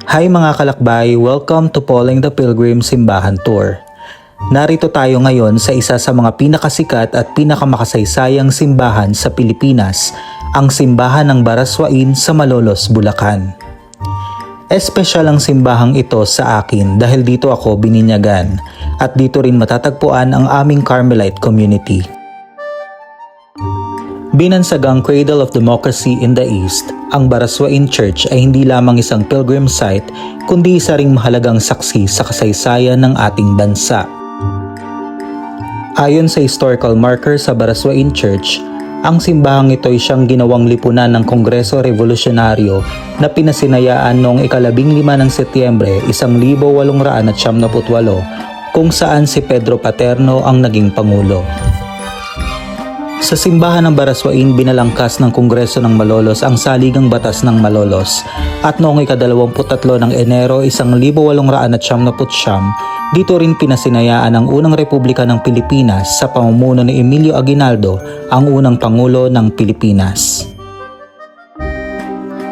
Hi mga kalakbay, welcome to Pauling the Pilgrim Simbahan Tour. Narito tayo ngayon sa isa sa mga pinakasikat at pinakamakasaysayang simbahan sa Pilipinas, ang simbahan ng Baraswain sa Malolos, Bulacan. Espesyal ang simbahang ito sa akin dahil dito ako bininyagan at dito rin matatagpuan ang aming Carmelite community. Binansagang cradle of democracy in the East, ang Baraswain Church ay hindi lamang isang pilgrim site kundi isa ring mahalagang saksi sa kasaysayan ng ating bansa. Ayon sa historical marker sa Baraswain Church, ang simbahang ito ay siyang ginawang lipunan ng Kongreso Revolusyonaryo na pinasinayaan noong 15 ng Setyembre 1898 kung saan si Pedro Paterno ang naging pangulo. Sa simbahan ng Baraswain, binalangkas ng Kongreso ng Malolos ang Saligang Batas ng Malolos at noong 23 ng Enero 1899, dito rin pinasinayaan ang unang Republika ng Pilipinas sa pamumuno ni Emilio Aguinaldo, ang unang Pangulo ng Pilipinas.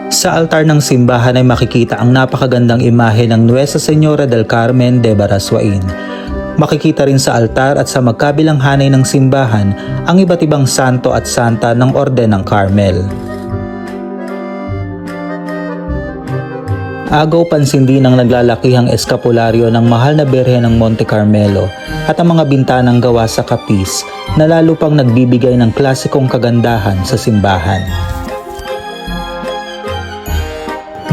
Sa altar ng simbahan ay makikita ang napakagandang imahe ng Nuestra Señora del Carmen de Baraswain. Makikita rin sa altar at sa magkabilang hanay ng simbahan ang iba't ibang santo at santa ng Orden ng Carmel. Agaw pansin din ang naglalakihang eskapularyo ng mahal na Birhen ng Monte Carmelo at ang mga bintanang gawa sa kapis na lalo pang nagbibigay ng klasikong kagandahan sa simbahan.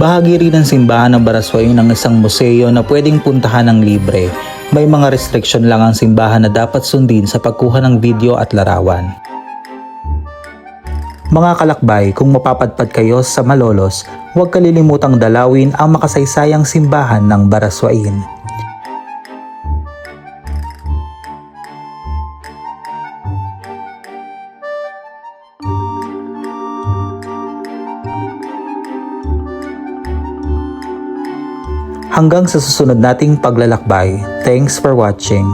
Bahagi rin ng simbahan ng Baraswain ng isang museo na pwedeng puntahan ng libre. May mga restriction lang ang simbahan na dapat sundin sa pagkuha ng video at larawan. Mga kalakbay, kung mapapadpad kayo sa Malolos, huwag kalilimutang dalawin ang makasaysayang simbahan ng Baraswain. Hanggang sa susunod nating paglalakbay. Thanks for watching.